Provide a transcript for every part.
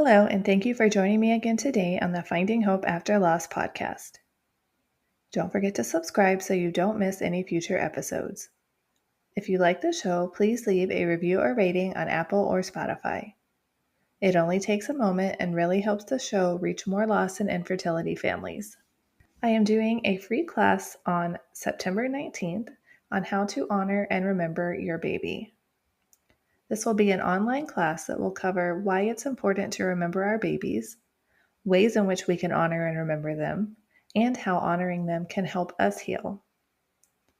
Hello, and thank you for joining me again today on the Finding Hope After Loss podcast. Don't forget to subscribe so you don't miss any future episodes. If you like the show, please leave a review or rating on Apple or Spotify. It only takes a moment and really helps the show reach more loss and infertility families. I am doing a free class on September 19th on how to honor and remember your baby. This will be an online class that will cover why it's important to remember our babies, ways in which we can honor and remember them, and how honoring them can help us heal.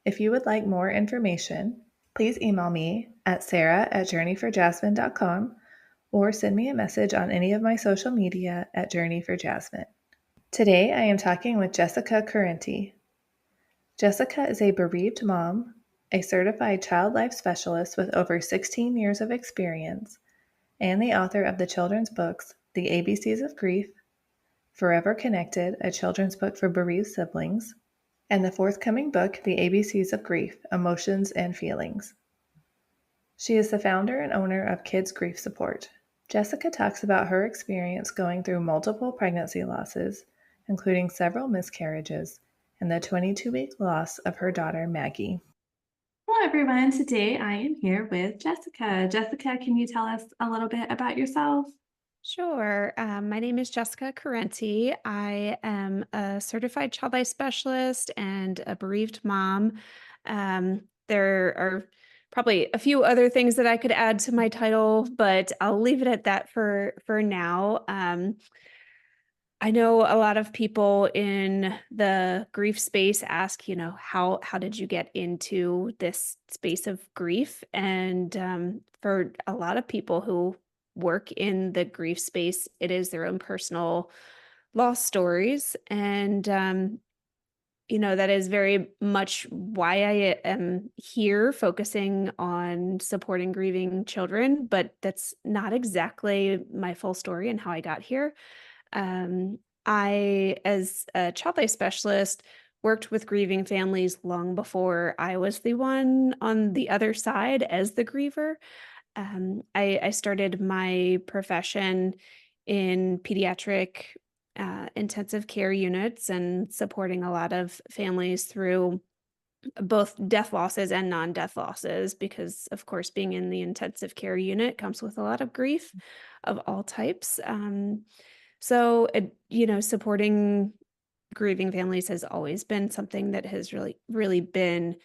If you would like more information, please email me at sarah@journeyforjasmine.com or send me a message on any of my social media at Journey for Jasmine. Today I am talking with Jessica Correnti. Jessica is a bereaved mom, a certified child life specialist with over 16 years of experience, and the author of the children's books The ABCs of Grief, Forever Connected, a children's book for bereaved siblings, and the forthcoming book, The ABCs of Grief, Emotions and Feelings. She is the founder and owner of Kids Grief Support. Jessica talks about her experience going through multiple pregnancy losses, including several miscarriages, and the 22-week loss of her daughter, Maggie. Hello, everyone. Today I am here with Jessica. Jessica, can you tell us a little bit about yourself? Sure. My name is Jessica Correnti. I am a certified child life specialist and a bereaved mom. There are probably a few other things that I could add to my title, but I'll leave it at that for now. I know a lot of people in the grief space ask, how did you get into this space of grief? And for a lot of people who work in the grief space, it is their own personal loss stories. And, that is very much why I am here focusing on supporting grieving children, but that's not exactly my full story and how I got here. I, as a child life specialist, worked with grieving families long before I was the one on the other side as the griever. I started my profession in pediatric intensive care units and supporting a lot of families through both death losses and non-death losses, because of course, being in the intensive care unit comes with a lot of grief of all types. Supporting grieving families has always been something that has really been,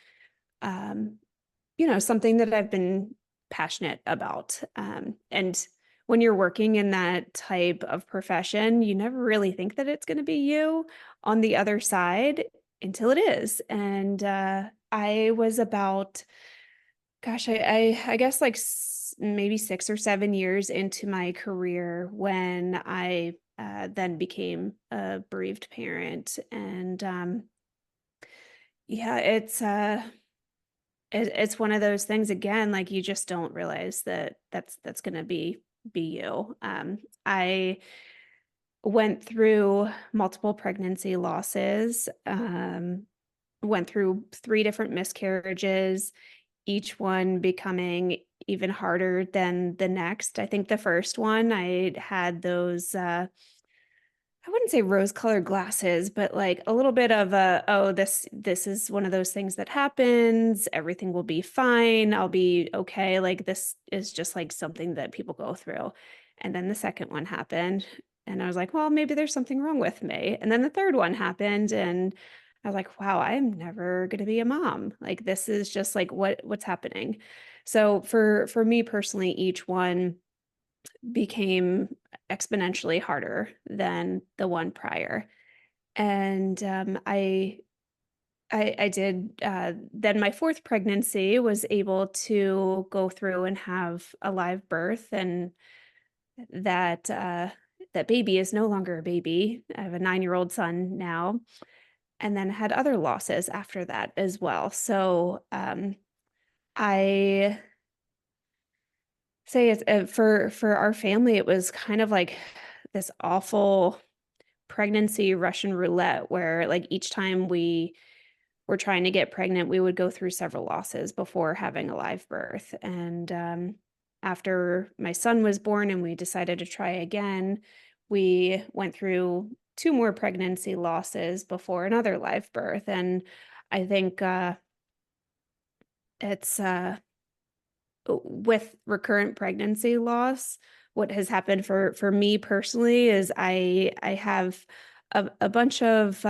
something that I've been passionate about. And when you're working in that type of profession, you never really think that it's going to be you on the other side until it is. And I was about, gosh, I guess like maybe 6 or 7 years into my career when I then became a bereaved parent. And yeah, it's one of those things, again, like you just don't realize that that's going to be you. I went through multiple pregnancy losses, went through 3 different miscarriages, each one becoming even harder than the next. I think the first one, I had those, I wouldn't say rose-colored glasses, but like a little bit of oh, this is one of those things that happens. Everything will be fine. I'll be okay. Like this is just like something that people go through. And then the second one happened, and I was like, well, maybe there's something wrong with me. And then the third one happened, and I was like, wow, I'm never going to be a mom. Like this is just like what's happening. So for me personally, each one became exponentially harder than the one prior. And I did, then my fourth pregnancy was able to go through and have a live birth, and that baby is no longer a baby. I have a 9-year-old son now, and then had other losses after that as well. So I say it's for our family, it was kind of like this awful pregnancy Russian roulette, where like each time we were trying to get pregnant, we would go through several losses before having a live birth. And after my son was born and we decided to try again, we went through two more pregnancy losses before another live birth. And I think it's with recurrent pregnancy loss, what has happened for me personally is I have a bunch of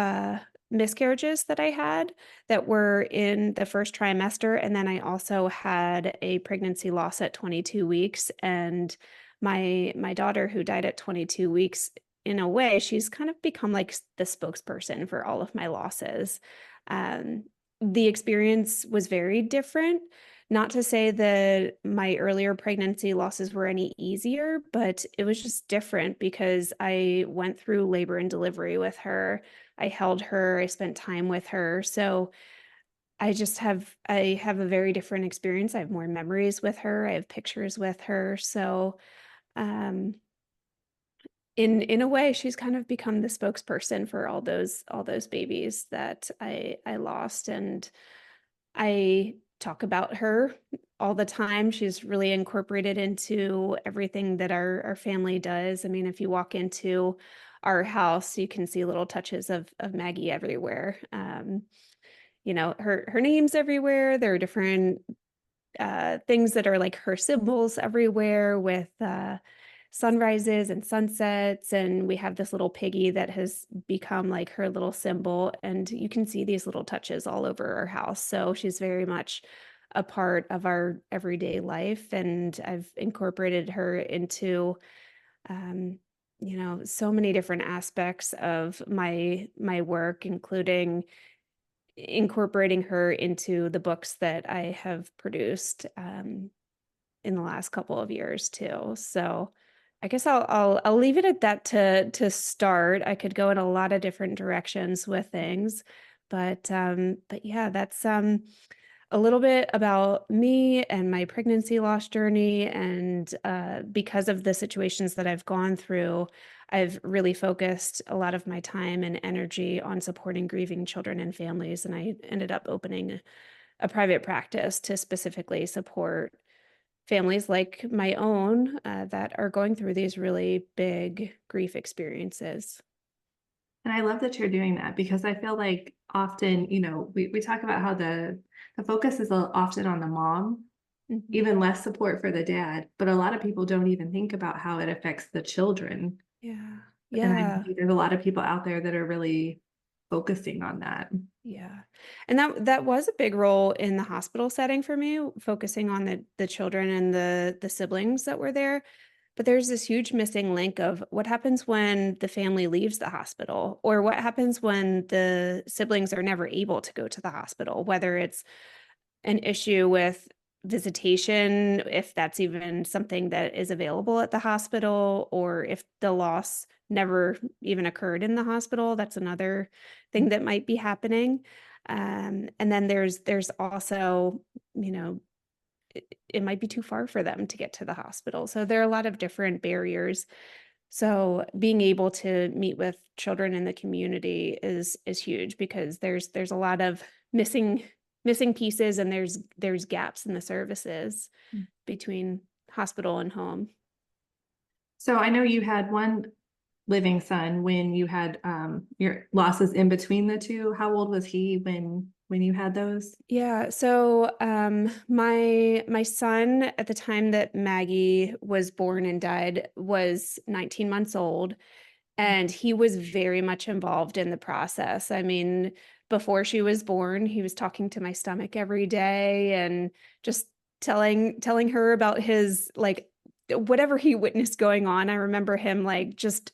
miscarriages that I had that were in the first trimester, and then I also had a pregnancy loss at 22 weeks. And my daughter, who died at 22 weeks, in a way, she's kind of become like the spokesperson for all of my losses. Um, the experience was very different. Not to say that my earlier pregnancy losses were any easier, but it was just different because I went through labor and delivery with her. I held her, I spent time with her. So I have a very different experience. I have more memories with her. I have pictures with her. So um in a way, she's kind of become the spokesperson for all those babies that I lost. And I talk about her all the time. She's really incorporated into everything that our family does. I mean, if you walk into our house, you can see little touches of Maggie everywhere. Her name's everywhere. There are different things that are like her symbols everywhere with sunrises and sunsets. And we have this little piggy that has become like her little symbol. And you can see these little touches all over our house. So she's very much a part of our everyday life. And I've incorporated her into, um, so many different aspects of my work, including incorporating her into the books that I have produced in the last couple of years too. So I guess I'll leave it at that to start. I could go in a lot of different directions with things, but yeah, that's a little bit about me and my pregnancy loss journey. And because of the situations that I've gone through, I've really focused a lot of my time and energy on supporting grieving children and families. And I ended up opening a private practice to specifically support families like my own that are going through these really big grief experiences. And I love that you're doing that because I feel like often, we talk about how the focus is often on the mom, Mhm. even less support for the dad, but a lot of people don't even think about how it affects the children. Yeah. And I Yeah. think there's a lot of people out there that are really focusing on that. Yeah. And that was a big role in the hospital setting for me, focusing on the children and the siblings that were there. But there's this huge missing link of what happens when the family leaves the hospital, or what happens when the siblings are never able to go to the hospital, whether it's an issue with visitation, if that's even something that is available at the hospital, or if the loss never even occurred in the hospital. That's another thing that might be happening. And then there's also, you know, it might be too far for them to get to the hospital. So there are a lot of different barriers. So being able to meet with children in the community is huge because there's a lot of missing pieces, and there's gaps in the services between hospital and home. So I know you had one living son when you had your losses in between the two. How old was he when you had those? Yeah, so my son at the time that Maggie was born and died was 19 months old. And he was very much involved in the process. I mean, before she was born, he was talking to my stomach every day and just telling her about his like whatever he witnessed going on. I remember him like just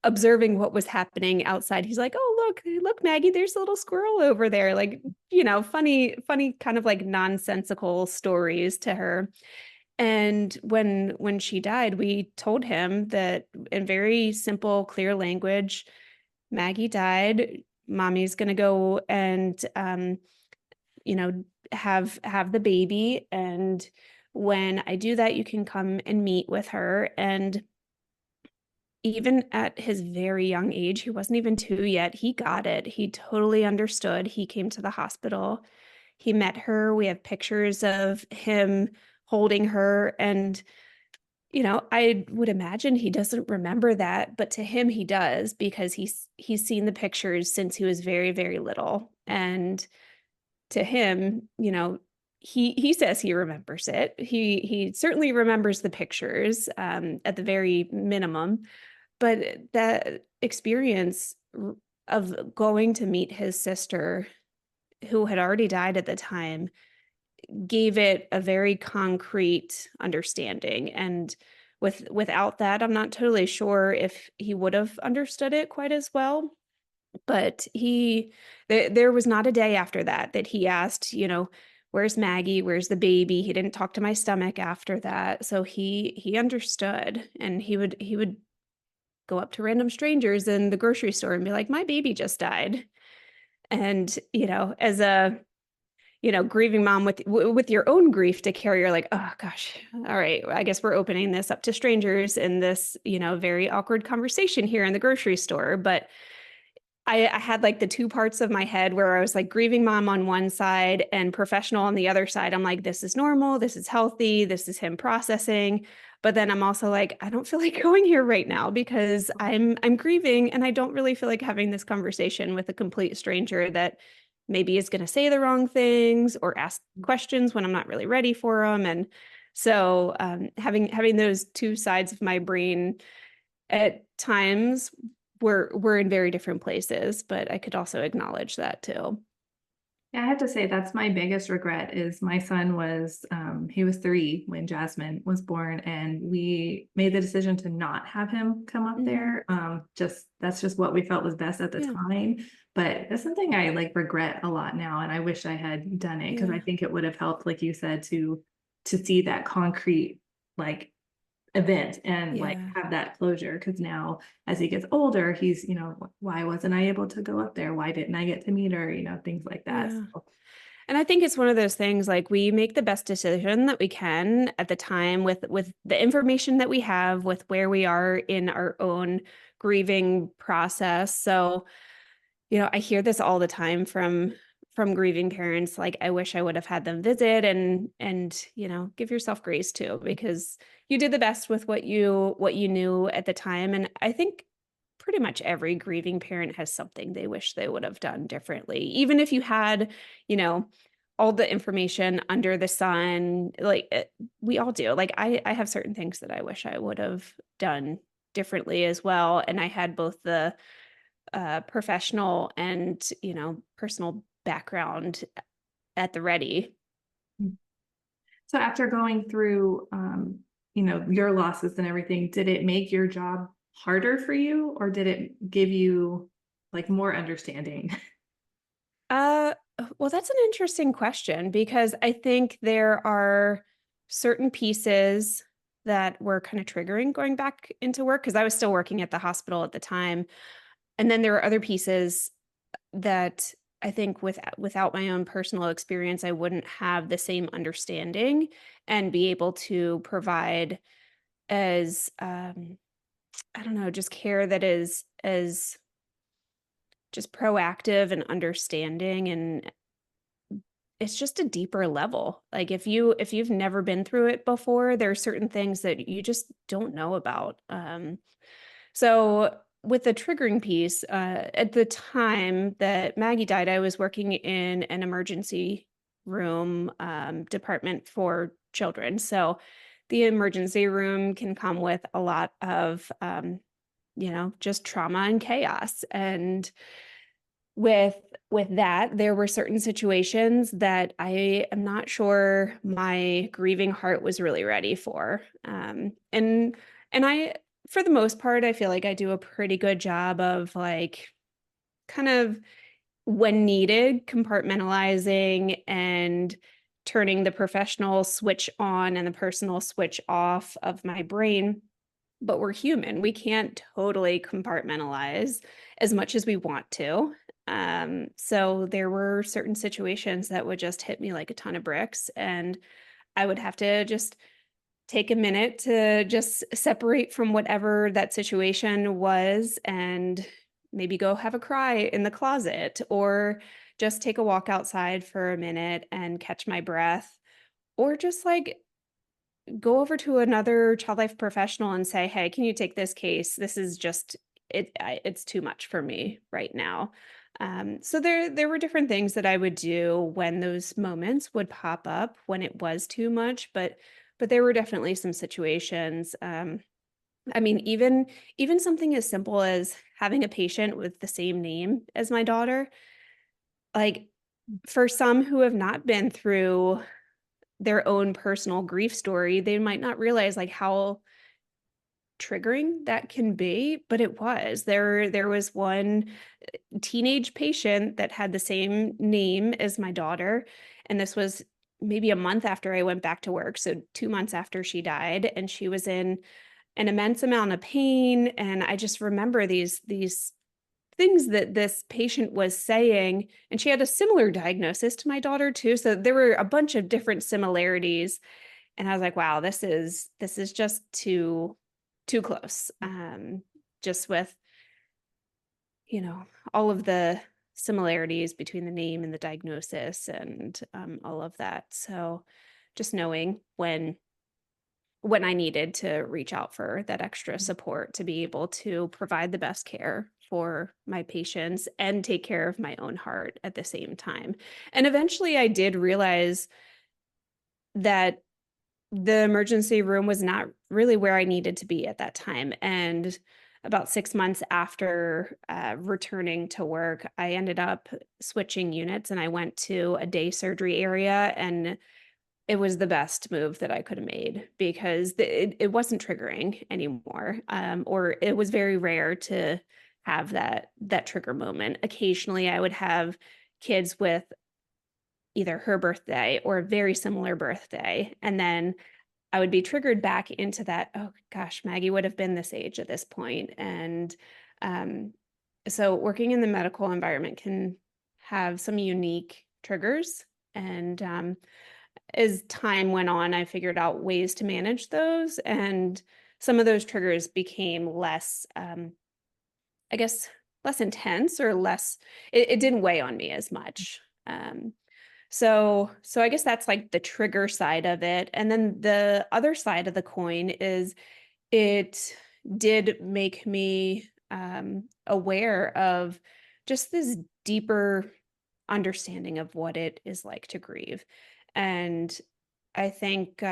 observing what was happening outside. He's like, "Oh, look, Maggie, there's a little squirrel over there." Like, funny kind of like nonsensical stories to her. And when she died, we told him that in very simple, clear language, Maggie died. Mommy's gonna go and you know, have the baby. And when I do that, you can come and meet with her. And even at his very young age, he wasn't even 2 yet, he got it. He totally understood. He came to the hospital. He met her. We have pictures of him holding her. And, I would imagine he doesn't remember that, but to him, he does because he's seen the pictures since he was very, very little. And to him, he says he remembers it. He certainly remembers the pictures, at the very minimum, but that experience of going to meet his sister, who had already died at the time, gave it a very concrete understanding. And without that, I'm not totally sure if he would have understood it quite as well. But there was not a day after that he asked, where's Maggie? Where's the baby? He didn't talk to my stomach after that. So he understood, and he would go up to random strangers in the grocery store and be like, my baby just died. And, as a, grieving mom with your own grief to carry, you're like, oh gosh, all right, I guess we're opening this up to strangers in this, very awkward conversation here in the grocery store. But I had like the two parts of my head where I was like grieving mom on one side and professional on the other side. I'm like, this is normal. This is healthy. This is him processing. But then I'm also like, I don't feel like going here right now because I'm grieving, and I don't really feel like having this conversation with a complete stranger that maybe is going to say the wrong things or ask questions when I'm not really ready for them. And so having those two sides of my brain at times we're in very different places, but I could also acknowledge that too. Yeah, I have to say that's my biggest regret is my son was he was 3 when Jasmine was born, and we made the decision to not have him come up Hmm. there. Just that's just what we felt was best at the Yeah, time. But it's something I like regret a lot now, and I wish I had done it because I yeah, think it would have helped, like you said, to see that concrete like event and like yeah, have that closure. Because now as he gets older, he's, why wasn't I able to go up there? Why didn't I get to meet her? Things like that. yeah. So And I think it's one of those things, like, we make the best decision that we can at the time with the information that we have, with where we are in our own grieving process. So, I hear this all the time from grieving parents, like, I wish I would have had them visit, and give yourself grace too, because you did the best with what you knew at the time. And I think pretty much every grieving parent has something they wish they would have done differently. Even if you had, you know, all the information under the sun, like, we all do. Like, I have certain things that I wish I would have done differently as well. And I had both the professional and, personal background at the ready. so after going through your losses and everything, did it make your job harder for you, or did it give you like more understanding? Uh, well, that's an interesting question, because I think there are certain pieces that were kind of triggering going back into work, because I was still working at the hospital at the time. And then there are other pieces that I think without my own personal experience, I wouldn't have the same understanding and be able to provide as, I don't know, just care that is as just proactive and understanding. And it's just a deeper level. Like, if you've never been through it before, there are certain things that you just don't know about. So with the triggering piece, at the time that Maggie died, I was working in an emergency room, department for children. So the emergency room can come with a lot of, just trauma and chaos. And with with that, there were certain situations that I am not sure my grieving heart was really ready for. And I, for the most part, I feel like I do a pretty good job of, like, kind of, when needed, compartmentalizing and turning the professional switch on and the personal switch off of my brain. But we're human. We can't totally compartmentalize as much as we want to. So there were certain situations that would just hit me like a ton of bricks, and I would have to just take a minute to just separate from whatever that situation was, and maybe go have a cry in the closet, or just take a walk outside for a minute and catch my breath, or just, like, go over to another child life professional and say, "Hey, can you take this case? This is just it's too much for me right now." So there were different things that I would do when those moments would pop up when it was too much, but there were definitely some situations. I mean, even something as simple as having a patient with the same name as my daughter, like for some who have not been through their own personal grief story, they might not realize like how triggering that can be, but it was. There was one teenage patient that had the same name as my daughter, and this was maybe a month after I went back to work, so 2 months after she died, and she was in an immense amount of pain, and I just remember these things that this patient was saying, and she had a similar diagnosis to my daughter too, so there were a bunch of different similarities, and I was like, "Wow, this is just too close." Just with, you know, all of the similarities between the name and the diagnosis and all of that. So just knowing when I needed to reach out for that extra support to be able to provide the best care for my patients and take care of my own heart at the same time. And eventually I did realize that the emergency room was not really where I needed to be at that time. And about 6 months after returning to work, I ended up switching units and I went to a day surgery area. And it was the best move that I could have made because it wasn't triggering anymore. Or it was very rare to have that trigger moment. Occasionally, I would have kids with either her birthday or a very similar birthday, and then I would be triggered back into that, "Oh gosh, Maggie would have been this age at this point." And um, so working in the medical environment can have some unique triggers. And as time went on, I figured out ways to manage those. And some of those triggers became less, I guess, less intense or less, it didn't weigh on me as much. So I guess that's like the trigger side of it. And then the other side of the coin is it did make me aware of just this deeper understanding of what it is like to grieve. And I think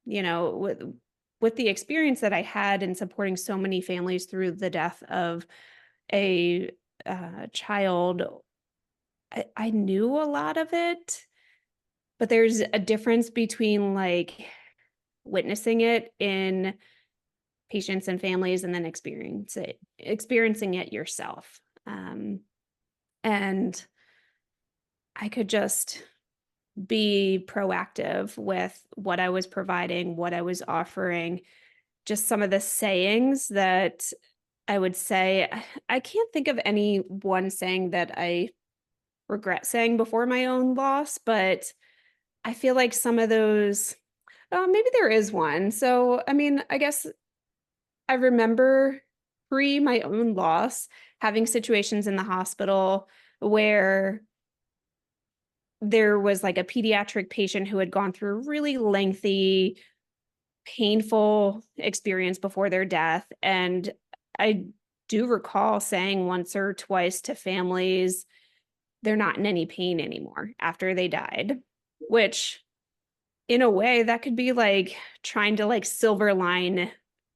with the experience that I had in supporting so many families through the death of a child, I knew a lot of it, but there's a difference between like witnessing it in patients and families and then experiencing it yourself. And I could just be proactive with what I was providing, what I was offering, just some of the sayings that I would say. I can't think of any one saying that I regret saying before my own loss, but I feel like some of those, maybe there is one. So, I mean, I guess I remember pre my own loss having situations in the hospital where there was like a pediatric patient who had gone through a really lengthy, painful experience before their death. And I do recall saying once or twice to families, they're not in any pain anymore after they died, which in a way that could be like trying to like silver line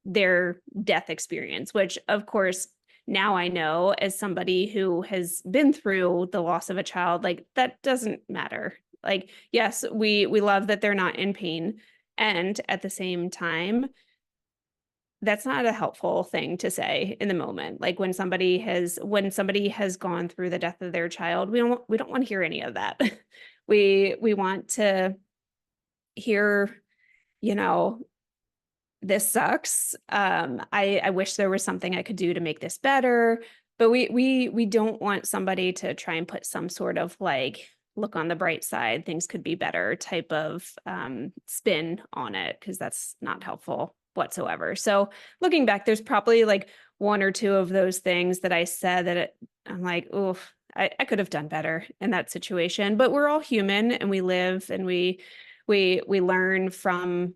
their death experience, which of course now I know as somebody who has been through the loss of a child, like that doesn't matter. Like, yes, we love that they're not in pain. And at the same time, that's not a helpful thing to say in the moment. Like when somebody has gone through the death of their child, we don't want to hear any of that. We want to hear, you know, this sucks. I wish there was something I could do to make this better. But we don't want somebody to try and put some sort of like look on the bright side, things could be better type of spin on it, because that's not helpful whatsoever. So looking back, there's probably like one or two of those things that I said I'm like, oof, I could have done better in that situation. But we're all human and we live and we learn from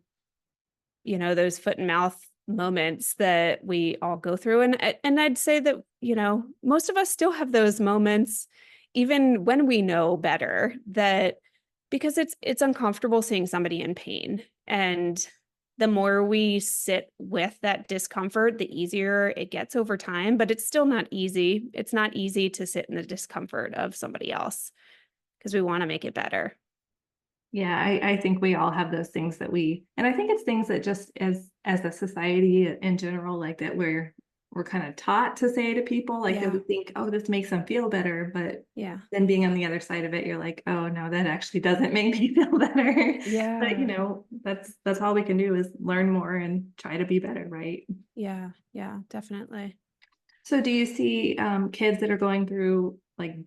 those foot and mouth moments that we all go through. And I'd say that, most of us still have those moments, even when we know better, that because it's uncomfortable seeing somebody in pain. And the more we sit with that discomfort, the easier it gets over time, but it's still not easy. It's not easy to sit in the discomfort of somebody else because we want to make it better. Yeah, I think we all have those things and I think it's things that just as a society in general, like that we're kind of taught to say to people, like that Yeah. we think, oh, this makes them feel better, but Yeah. then being on the other side of it, you're like, oh no, that actually doesn't make me feel better. But Yeah. that's all we can do is learn more and try to be better, right? Yeah. Yeah, definitely. So do you see kids that are going through like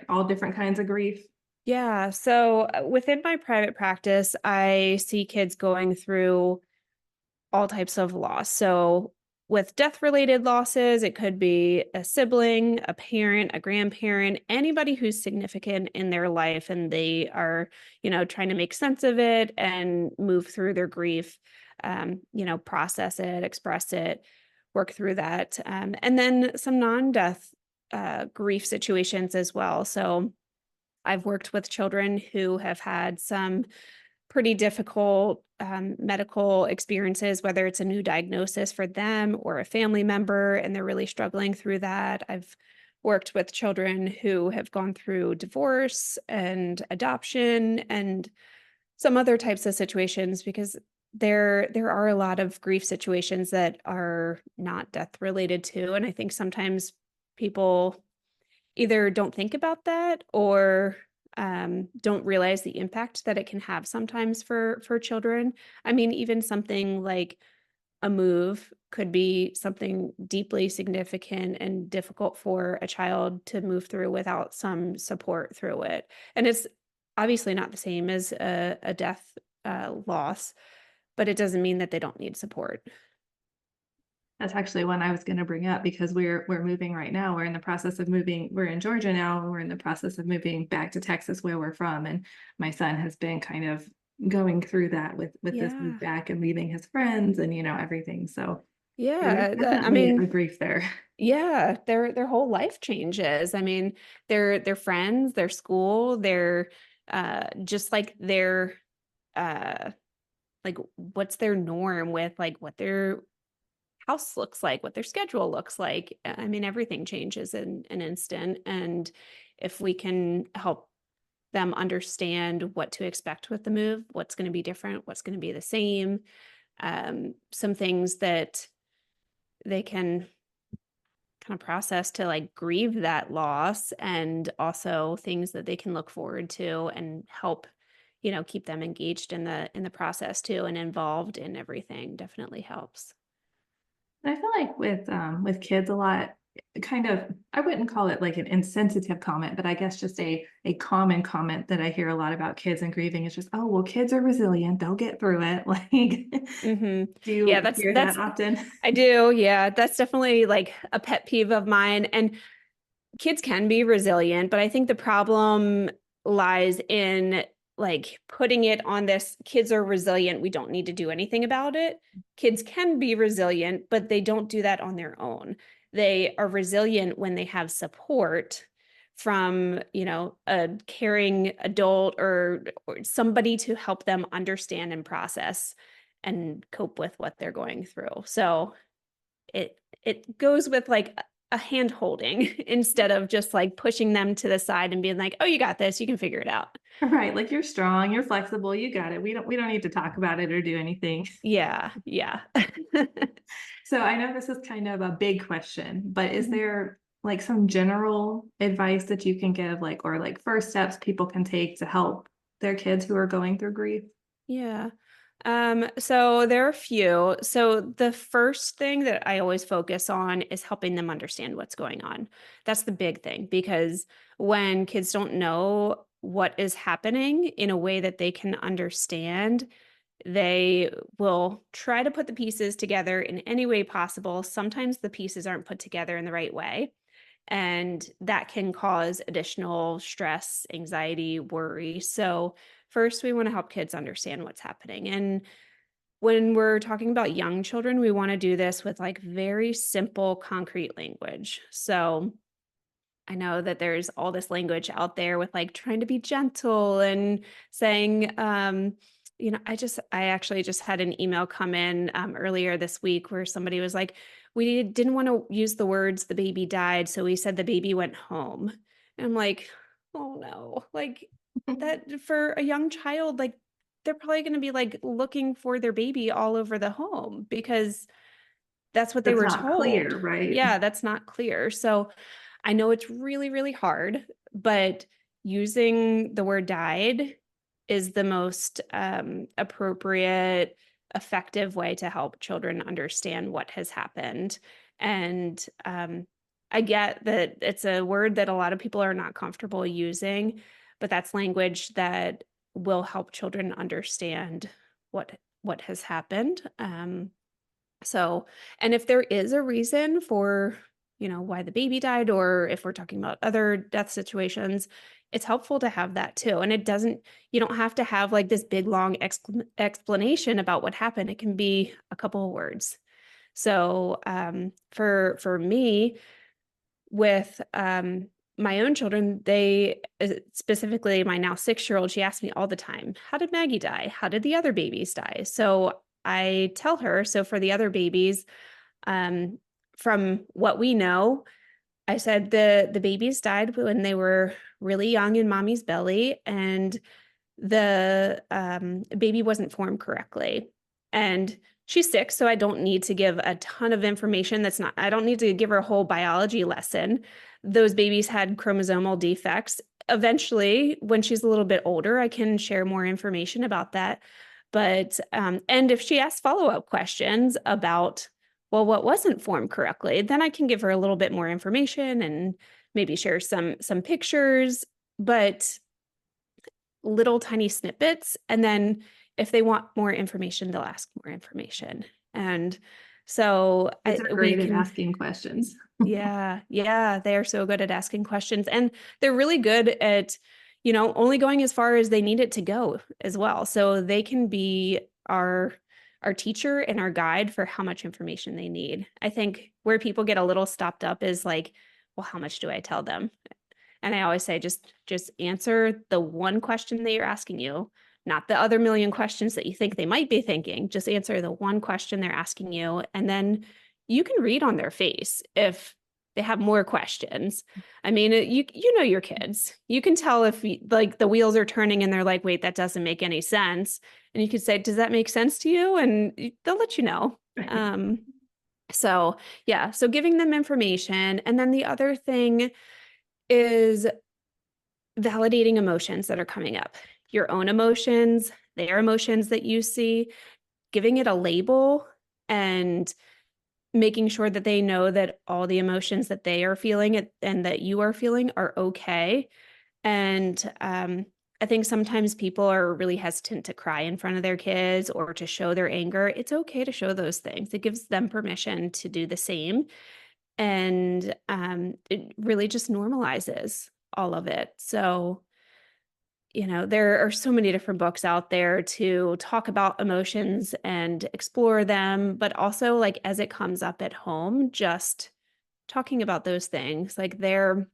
all different kinds of grief? Yeah. So within my private practice, I see kids going through all types of loss. So with death related losses, it could be a sibling, a parent, a grandparent, anybody who's significant in their life and they are, trying to make sense of it and move through their grief, process it, express it, work through that. And then some non-death grief situations as well. So I've worked with children who have had some pretty difficult medical experiences, whether it's a new diagnosis for them or a family member, and they're really struggling through that. I've worked with children who have gone through divorce and adoption and some other types of situations because there are a lot of grief situations that are not death related too. And I think sometimes people either don't think about that or don't realize the impact that it can have sometimes for children. I mean, even something like a move could be something deeply significant and difficult for a child to move through without some support through it. And it's obviously not the same as a death loss, but it doesn't mean that they don't need support. That's actually one I was going to bring up because we're moving right now. We're in the process of moving. We're in Georgia now, and we're in the process of moving back to Texas, where we're from. And my son has been kind of going through that with this move Yeah. back and leaving his friends and everything. So yeah, there's Yeah. I definitely a mean, grief there. yeah, their whole life changes. I mean, their friends, their school, their just like their uh like what's their norm with like what their house looks like, what their schedule looks like. I mean, everything changes in an instant. And if we can help them understand what to expect with the move, what's going to be different, what's going to be the same, some things that they can kind of process to like grieve that loss and also things that they can look forward to and help keep them engaged in the process too and involved in everything definitely helps. And I feel like with kids a lot, kind of, I wouldn't call it like an insensitive comment, but I guess just a common comment that I hear a lot about kids and grieving is just, oh, well, kids are resilient, they'll get through it. Like, do Yeah, you hear that that's often? I do. Yeah, that's definitely like a pet peeve of mine. And kids can be resilient, but I think the problem lies in like putting it on this kids are resilient, we don't need to do anything about it. Kids can be resilient, but they don't do that on their own. They are resilient when they have support from, a caring adult or somebody to help them understand and process and cope with what they're going through. So it goes with like a hand holding instead of just like pushing them to the side and being like, "Oh, you got this. You can figure it out." Right, like you're strong, you're flexible, you got it. We don't need to talk about it or do anything. Yeah, yeah. So I know this is kind of a big question, but is Mhm. there like some general advice that you can give, like, or like first steps people can take to help their kids who are going through grief? Yeah. So there are a few. So the first thing that I always focus on is helping them understand what's going on. That's the big thing because when kids don't know what is happening in a way that they can understand, they will try to put the pieces together in any way possible. Sometimes the pieces aren't put together in the right way, and that can cause additional stress, anxiety, worry. So, first, we want to help kids understand what's happening. And when we're talking about young children, we want to do this with like very simple, concrete language. So I know that there's all this language out there with like trying to be gentle and saying, I actually just had an email come in earlier this week where somebody was like, we didn't want to use the words the baby died, so we said the baby went home. And I'm like, oh no, like that for a young child, like they're probably going to be like looking for their baby all over the home because that's what they That's were not told. clear, right? Yeah, that's not clear. So I know it's really, really hard, but using the word died is the most appropriate, effective way to help children understand what has happened. And I get that it's a word that a lot of people are not comfortable using, but that's language that will help children understand what has happened. So, and if there is a reason for, why the baby died, or if we're talking about other death situations, it's helpful to have that too. And you don't have to have like this big long explanation about what happened. It can be a couple of words. So, for me, with my own children, they specifically my now 6-year-old, she asks me all the time, how did Maggie die? How did the other babies die? So I tell her, so for the other babies, um, from what we know, I said the babies died when they were really young in mommy's belly, and the baby wasn't formed correctly. And she's 6, so I don't need to give a ton of information. I don't need to give her a whole biology lesson. Those babies had chromosomal defects. Eventually, when she's a little bit older, I can share more information about that. But, and if she asks follow-up questions about, well, what wasn't formed correctly, then I can give her a little bit more information and maybe share some pictures. But little tiny snippets. And then if they want more information, they'll ask more information. And so Kids are we great at can, asking questions. yeah, they are so good at asking questions. And they're really good at, only going as far as they need it to go as well. So they can be our teacher and our guide for how much information they need. I think where people get a little stopped up is like, well, how much do I tell them? And I always say, just answer the one question that you're asking you, not the other million questions that you think they might be thinking. Just answer the one question they're asking you. And then you can read on their face if they have more questions. I mean, you know your kids. You can tell if like the wheels are turning and they're like, wait, that doesn't make any sense. And you could say, does that make sense to you? And they'll let you know. Right. Um, so yeah, so giving them information. And then the other thing is validating emotions that are coming up, your own emotions, their emotions that you see, giving it a label and making sure that they know that all the emotions that they are feeling and that you are feeling are okay. And I think sometimes people are really hesitant to cry in front of their kids or to show their anger. It's okay to show those things. It gives them permission to do the same. And it really just normalizes all of it. So, there are so many different books out there to talk about emotions and explore them, but also like as it comes up at home, just talking about those things. Like there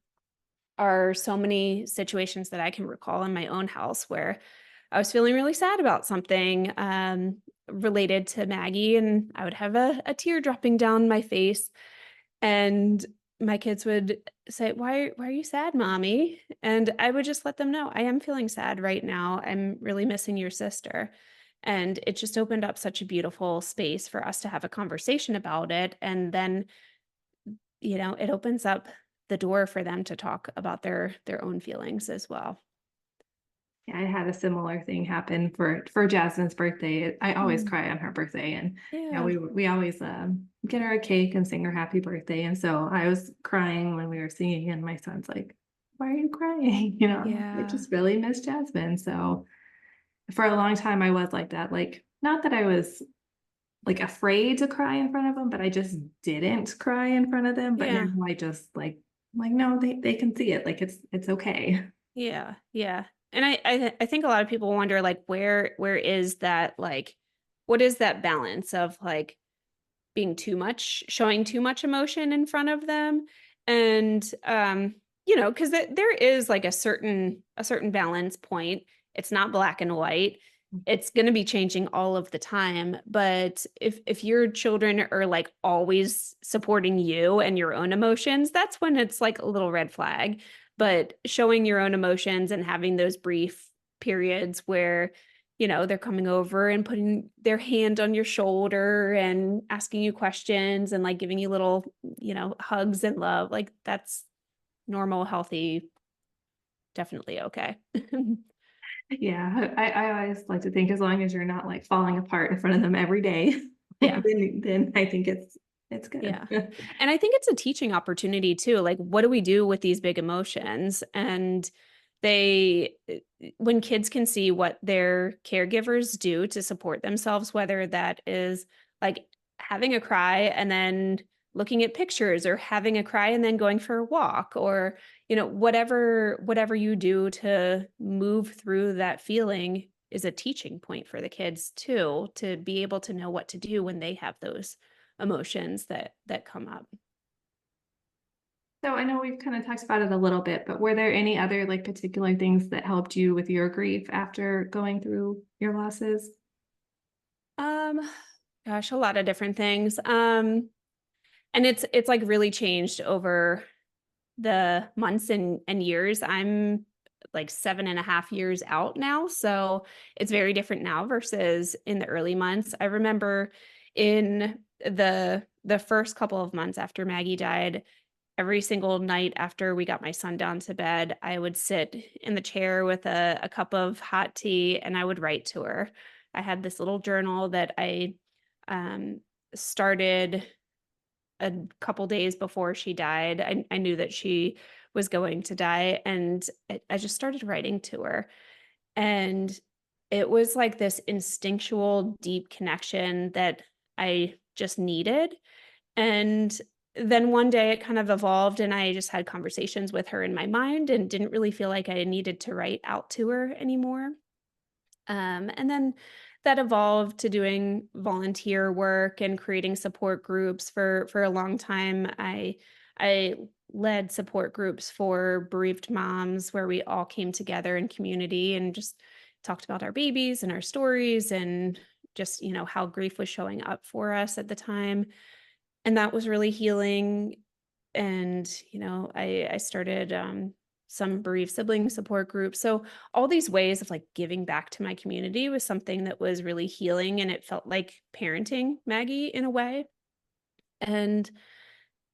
are so many situations that I can recall in my own house where I was feeling really sad about something related to Maggie, and I would have a tear dropping down my face. And my kids would say, why are you sad, mommy? And I would just let them know, I am feeling sad right now. I'm really missing your sister. And it just opened up such a beautiful space for us to have a conversation about it. And then, it opens up the door for them to talk about their own feelings as well. Yeah, I had a similar thing happen for Jasmine's birthday. I always Mm, cry on her birthday, and yeah, yeah. we always get her a cake and sing her happy birthday. And so I was crying when we were singing, and my son's like, "Why are you crying?" I Yeah. just really miss Jasmine. So for a long time, I was like that. Like, not that I was like afraid to cry in front of them, but I just didn't cry in front of them. But now Yeah. I just like no, they can see it. Like it's okay. Yeah. Yeah. And I think a lot of people wonder like where is that like what is that balance of like being too much, showing too much emotion in front of them. And because there is like a certain balance point. It's not black and white. It's going to be changing all of the time. But if your children are like always supporting you and your own emotions, that's when it's like a little red flag. But showing your own emotions and having those brief periods where they're coming over and putting their hand on your shoulder and asking you questions and like giving you little, hugs and love. Like that's normal, healthy, definitely okay. Yeah, I always like to think as long as you're not like falling apart in front of them every day, Yeah. then I think it's good. Yeah. And I think it's a teaching opportunity too. Like, what do we do with these big emotions? And they, when kids can see what their caregivers do to support themselves, whether that is like having a cry and then looking at pictures or having a cry and then going for a walk or, whatever you do to move through that feeling is a teaching point for the kids too, to be able to know what to do when they have those emotions that come up. So I know we've kind of talked about it a little bit, but were there any other like particular things that helped you with your grief after going through your losses? Um, Gosh, a lot of different things. And it's like really changed over the months and years. I'm like 7.5 years out now. So it's very different now versus in the early months. I remember in the first couple of months after Maggie died, every single night after we got my son down to bed, I would sit in the chair with a cup of hot tea and I would write to her. I had this little journal that I um, started a couple days before she died. I knew that she was going to die, and I just started writing to her. And it was like this instinctual, deep connection that I just needed. And then one day it kind of evolved, and I just had conversations with her in my mind and didn't really feel like I needed to write out to her anymore. And then that evolved to doing volunteer work and creating support groups for a long time. I led support groups for bereaved moms where we all came together in community and just talked about our babies and our stories and just how grief was showing up for us at the time. And that was really healing. And I started some bereaved sibling support groups. So all these ways of like giving back to my community was something that was really healing, and it felt like parenting Maggie in a way. And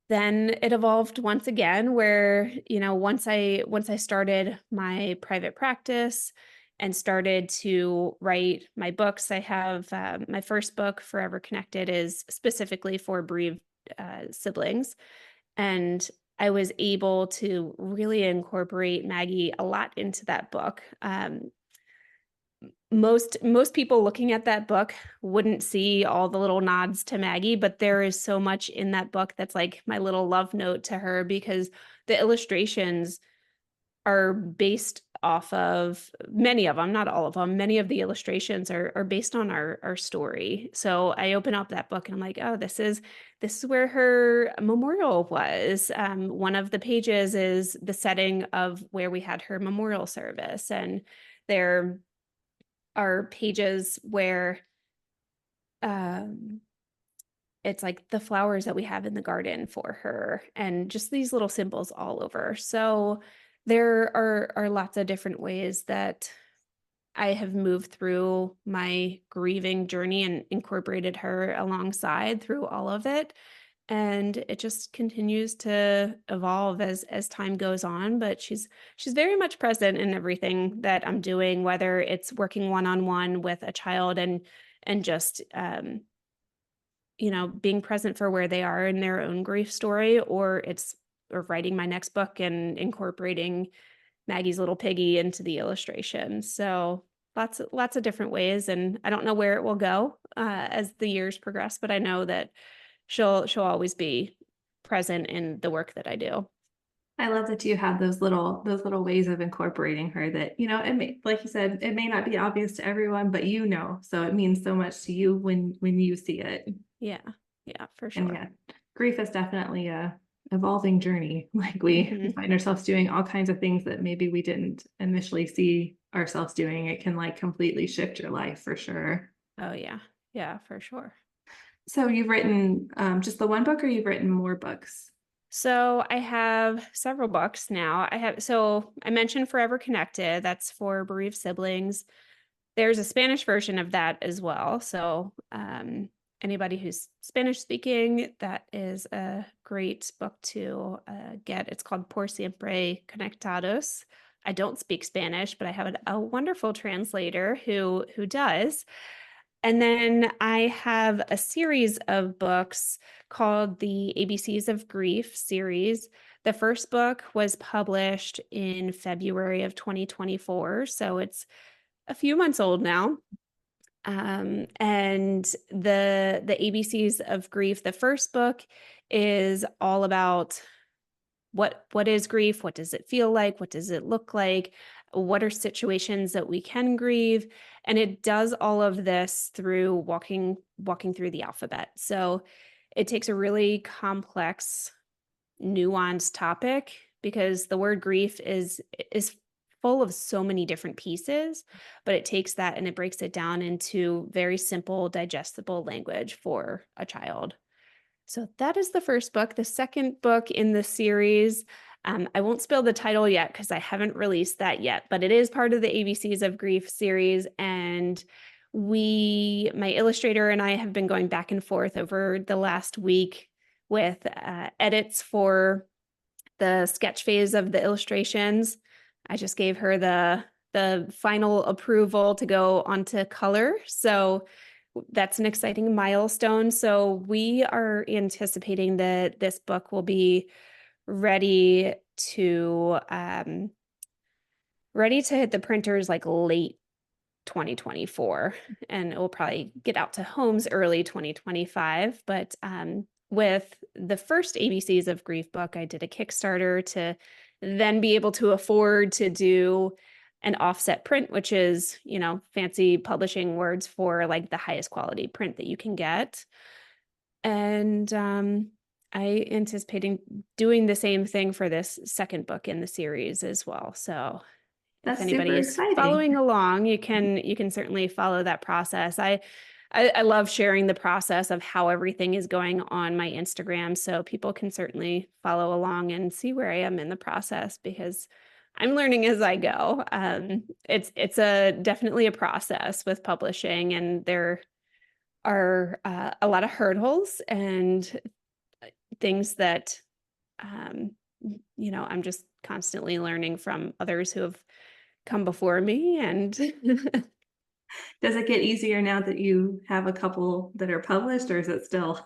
then it evolved once again where once I started my private practice and started to write my books. I have my first book, Forever Connected, is specifically for bereaved siblings. And I was able to really incorporate Maggie a lot into that book. Most people looking at that book wouldn't see all the little nods to Maggie, but there is so much in that book that's like my little love note to her, because the illustrations are based off of, many of them, not all of them, many of the illustrations are based on our story. So I open up that book and I'm like, oh, this is where her memorial was. One of the pages is the setting of where we had her memorial service, and there are pages where um it's like the flowers that we have in the garden for her and just these little symbols all over. So there are lots of different ways that I have moved through my grieving journey and incorporated her alongside through all of it. And it just continues to evolve as time goes on. But she's very much present in everything that I'm doing, whether it's working one-on-one with a child and just being present for where they are in their own grief story, or writing my next book and incorporating Maggie's little piggy into the illustration. So lots of different ways, and I don't know where it will go as the years progress, but I know that she'll always be present in the work that I do. I love that you have those little ways of incorporating her that, it may, like you said, it may not be obvious to everyone, but so it means so much to you when you see it. Yeah. Yeah, for And sure. yeah, grief is definitely a evolving journey. Like we Hmm. find ourselves doing all kinds of things that maybe we didn't initially see ourselves doing. It can like completely shift your life for sure. Oh yeah. Yeah, for sure. So you've written just the one book, or you've written more books? So I have several books now. So I mentioned Forever Connected. That's for bereaved siblings. There's a Spanish version of that as well. So anybody who's Spanish speaking, that is a great book to get. It's called Por Siempre Conectados. I don't speak Spanish, but I have a wonderful translator who does. And then I have a series of books called the ABCs of Grief series. The first book was published in February of 2024, so it's a few months old now. And the ABCs of Grief, the first book is all about what is grief, what does it feel like, what does it look like, what are situations that we can grieve, and it does all of this through walking through the alphabet. So it takes a really complex, nuanced topic, because the word grief is full of so many different pieces, but it takes that and it breaks it down into very simple, digestible language for a child. So that is the first book. The second book in the series, I won't spill the title yet because I haven't released that yet, but it is part of the ABCs of Grief series. And my illustrator and I have been going back and forth over the last week with edits for the sketch phase of the illustrations. I just gave her the final approval to go onto color. So that's an exciting milestone. So we are anticipating that this book will be ready to ready to hit the printers like late 2024, and it will probably get out to homes early 2025. But with the first ABCs of Grief book, I did a Kickstarter to then be able to afford to do an offset print, which is, fancy publishing words for like the highest quality print that you can get. And I anticipating doing the same thing for this second book in the series as well. So if That's super anybody is exciting. following along, you can certainly follow that process. I love sharing the process of how everything is going on my Instagram, so people can certainly follow along and see where I am in the process, because I'm learning as I go. It's a definitely a process with publishing, and there are a lot of hurdles and things that um, I'm just constantly learning from others who have come before me. And Does it get easier now that you have a couple that are published, or is it still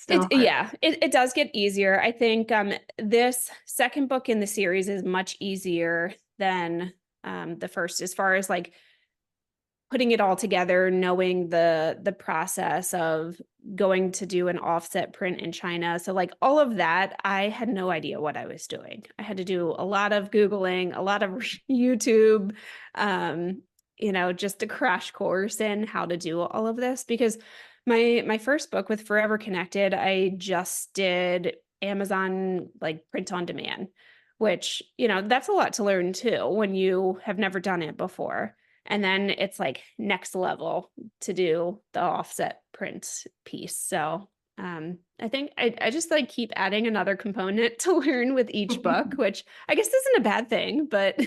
it hard? yeah, it does get easier. I think this second book in the series is much easier than the first, as far as like putting it all together, knowing the process of going to do an offset print in China. So like all of that, I had no idea what I was doing. I had to do a lot of Googling, a lot of YouTube, um, just a crash course in how to do all of this, because my first book with Forever Connected, I just did Amazon like print on demand, which, that's a lot to learn too when you have never done it before. And then it's like next level to do the offset print piece. So I think I just like keep adding another component to learn with each book, which I guess isn't a bad thing, but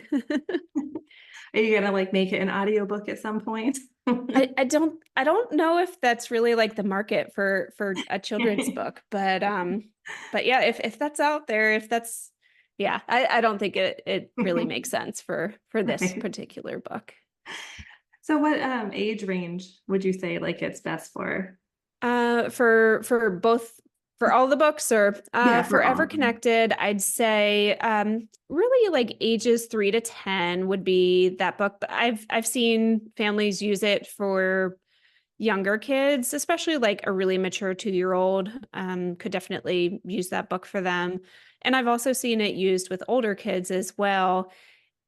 Are you gonna like make it an audiobook at some point? I don't know if that's really like the market for a children's book, but yeah, if that's out there, if that's yeah, I don't think it really makes sense for this Right. particular book. So what age range would you say like it's best for? For both, for all the books, or Yeah, for all Forever of them. Connected, I'd say really like ages 3 to 10 would be that book. But I've seen families use it for younger kids, especially like a really mature 2-year-old, could definitely use that book for them. And I've also seen it used with older kids as well.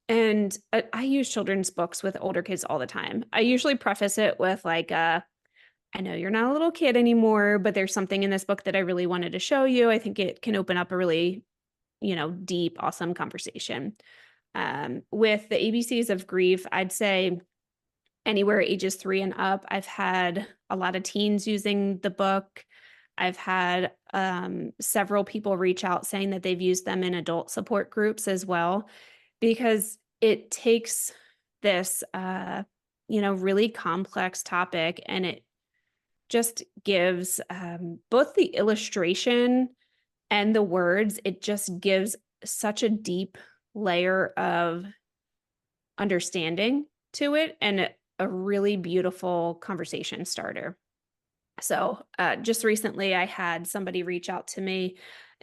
And I use children's books with older kids all the time. I usually preface it with like, I know you're not a little kid anymore, but there's something in this book that I really wanted to show you. I think it can open up a really, deep, awesome conversation. With the ABCs of grief, I'd say anywhere ages 3 and up. I've had a lot of teens using the book. I've had several people reach out saying that they've used them in adult support groups as well, because it takes this, really complex topic, and it just gives both the illustration and the words, it just gives such a deep layer of understanding to it, and a really beautiful conversation starter. So, just recently, I had somebody reach out to me,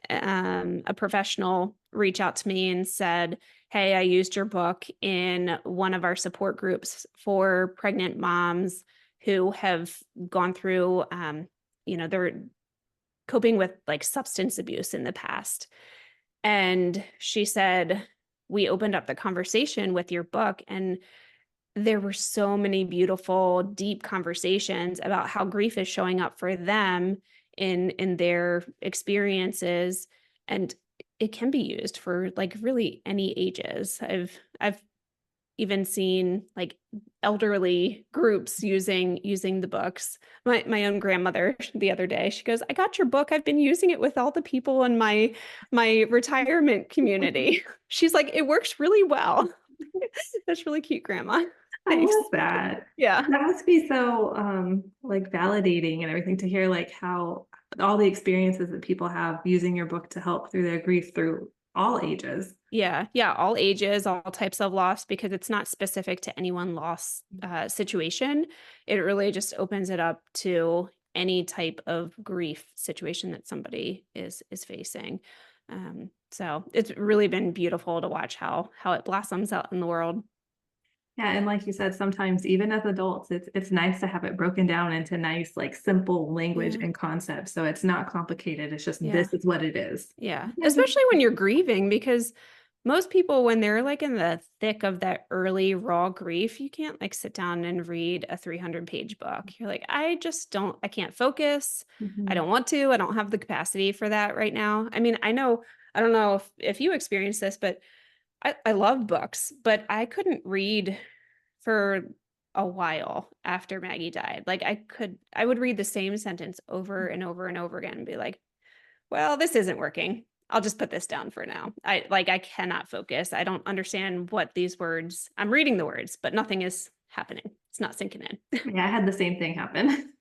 a professional reach out to me and said, "Hey, I used your book in one of our support groups for pregnant moms who have gone through, they're coping with like substance abuse in the past." And she said, "We opened up the conversation with your book, and there were so many beautiful, deep conversations about how grief is showing up for them in their experiences, and it can be used for like really any ages." I've even seen like elderly groups using the books. My own grandmother the other day, she goes, "I got your book. I've been using it with all the people in my retirement community." She's like, "It works really well." That's really cute, grandma. I Thanks. love that. Yeah. That must be so like validating and everything to hear like how all the experiences that people have using your book to help through their grief through all ages. Yeah. Yeah. All ages, all types of loss, because it's not specific to any one loss situation. It really just opens it up to any type of grief situation that somebody is facing. So it's really been beautiful to watch how it blossoms out in the world. Yeah, and like you said, sometimes even as adults, it's nice to have it broken down into nice, like simple language Yeah. and concepts. So it's not complicated. It's just Yeah. this is what it is. Yeah. Yeah, Especially when you're grieving, because most people, when they're like in the thick of that early raw grief, you can't like sit down and read a 300-page book. You're like, I can't focus. I mhm. don't want to. I don't have the capacity for that right now. I mean, I don't know if you experienced this, but I love books, but I couldn't read for a while after Maggie died. Like I would read the same sentence over and over and over again and be like, well, this isn't working. I'll just put this down for now. I cannot focus. I don't understand what these words, I'm reading the words, but nothing is happening. It's not sinking in. Yeah, I had the same thing happen.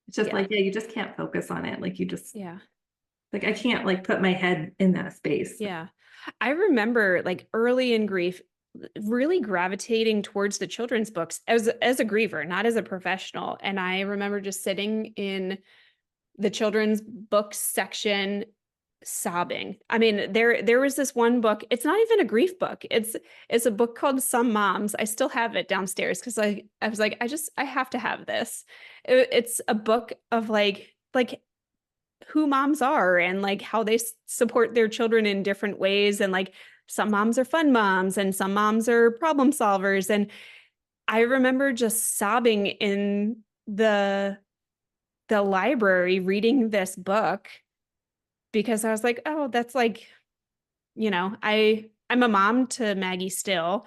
It's just Yeah. like, yeah, you just can't focus on it. Like you just Yeah. like I can't like put my head in that space. Yeah. I remember like early in grief really gravitating towards the children's books as a griever, not as a professional. And I remember just sitting in the children's books section sobbing. I mean, there was this one book. It's not even a grief book. It's a book called Some Moms. I still have it downstairs because I was like, I have to have this. It's a book of like who moms are and like how they support their children in different ways, and like some moms are fun moms and some moms are problem solvers. And I remember just sobbing in the library reading this book, because I was like, oh, that's like, I'm a mom to Maggie still.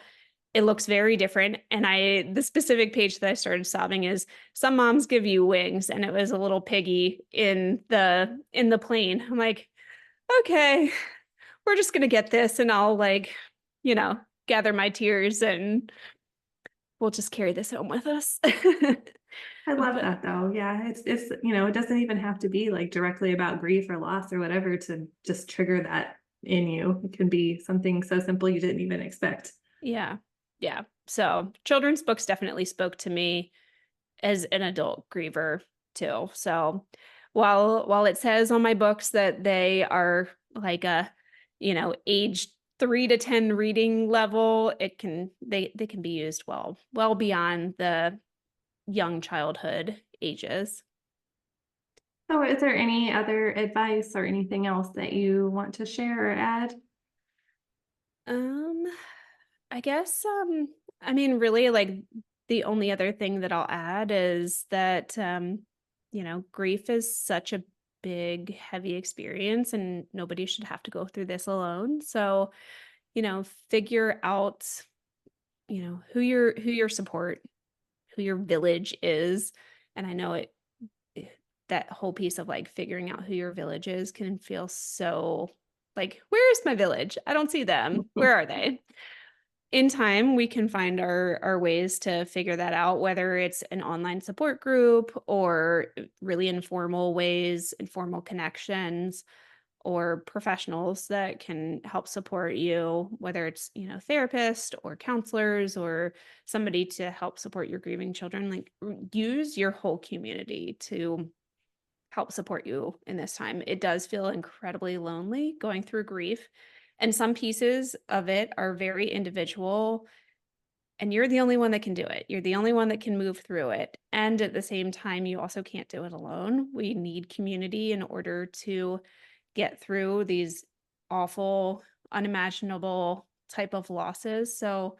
It looks very different. And the specific page that I started sobbing is Some Moms Give You Wings. And it was a little piggy in the plane. I'm like, okay, we're just gonna get this, and I'll like, you know, gather my tears, and we'll just carry this home with us. I love But that though. Yeah, it's it doesn't even have to be like directly about grief or loss or whatever to just trigger that in you. It can be something so simple you didn't even expect. yeah. Yeah. So children's books definitely spoke to me as an adult griever too. So while it says on my books that they are like a, age 3 to 10 reading level, they can be used well beyond young childhood ages. So, is there any other advice or anything else that you want to share or add? Um, I guess, I mean, really, like, the only other thing that I'll add is that, grief is such a big, heavy experience, and nobody should have to go through this alone. So, figure out, who your support, who your village is. And I know eh, that whole piece of like figuring out who your village is can feel so like, where is my village? I don't see them. Where are they? In time, we can find our ways to figure that out, whether it's an online support group or really informal ways, informal connections, or professionals that can help support you, whether it's, therapist or counselors or somebody to help support your grieving children. Like, use your whole community to help support you in this time. It does feel incredibly lonely going through grief. And some pieces of it are very individual, and you're the only one that can do it. You're the only one that can move through it. And at the same time, you also can't do it alone. We need community in order to get through these awful, unimaginable type of losses. So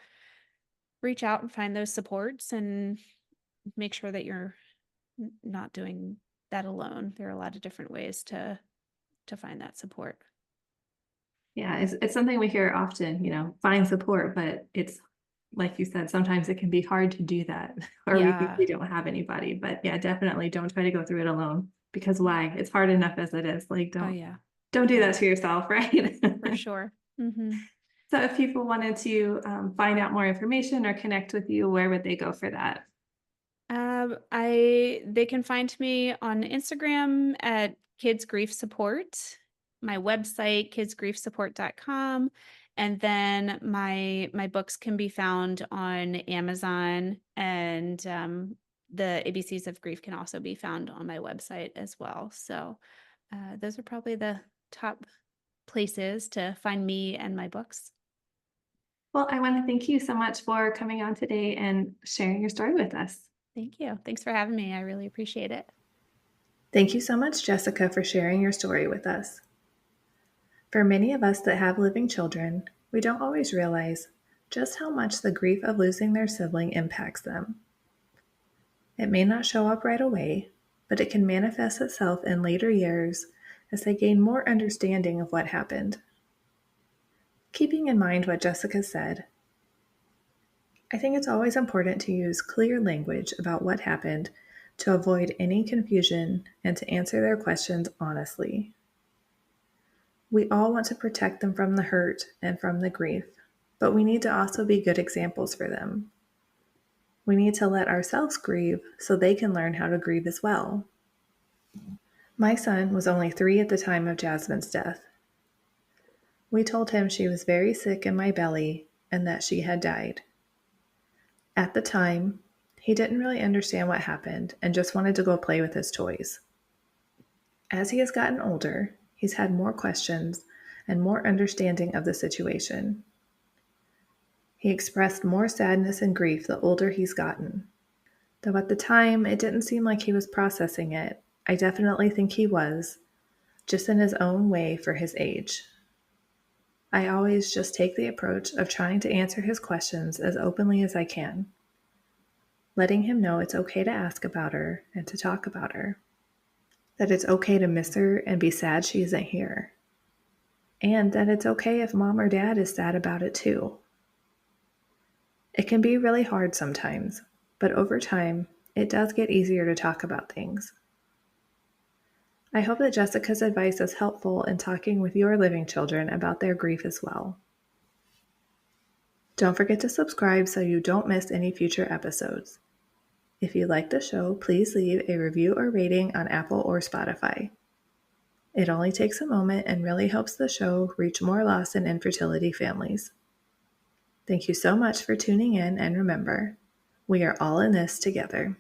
reach out and find those supports and make sure that you're not doing that alone. There are a lot of different ways to find that support. Yeah, it's something we hear often, find support, but it's like you said, sometimes it can be hard to do that, or we think Yeah. we don't have anybody. But yeah, definitely don't try to go through it alone because why? It's hard enough as it is. Like, Oh, don't yeah. don't do Yeah, that to yourself, right? for sure. Hmm. So if people wanted to find out more information or connect with you, where would they go for that? They can find me on Instagram at Kids Grief Support, my website, kidsgriefsupport.com, and then my books can be found on Amazon, and the ABCs of Grief can also be found on my website as well. So those are probably the top places to find me and my books. Well, I want to thank you so much for coming on today and sharing your story with us. Thank you. Thanks for having me. I really appreciate it. Thank you so much, Jessica, for sharing your story with us. For many of us that have living children, we don't always realize just how much the grief of losing their sibling impacts them. It may not show up right away, but it can manifest itself in later years as they gain more understanding of what happened. Keeping in mind what Jessica said, I think it's always important to use clear language about what happened to avoid any confusion and to answer their questions honestly. We all want to protect them from the hurt and from the grief, but we need to also be good examples for them. We need to let ourselves grieve so they can learn how to grieve as well. My son was only 3 at the time of Jasmine's death. We told him she was very sick in my belly and that she had died. At the time, he didn't really understand what happened and just wanted to go play with his toys. As he has gotten older, he's had more questions and more understanding of the situation. He expressed more sadness and grief the older he's gotten. Though at the time it didn't seem like he was processing it, I definitely think he was, just in his own way for his age. I always just take the approach of trying to answer his questions as openly as I can, letting him know it's okay to ask about her and to talk about her, that it's okay to miss her and be sad she isn't here, and that it's okay if mom or dad is sad about it too. It can be really hard sometimes, but over time, it does get easier to talk about things. I hope that Jessica's advice is helpful in talking with your living children about their grief as well. Don't forget to subscribe so you don't miss any future episodes. If you like the show, please leave a review or rating on Apple or Spotify. It only takes a moment and really helps the show reach more loss and infertility families. Thank you so much for tuning in, and remember, we are all in this together.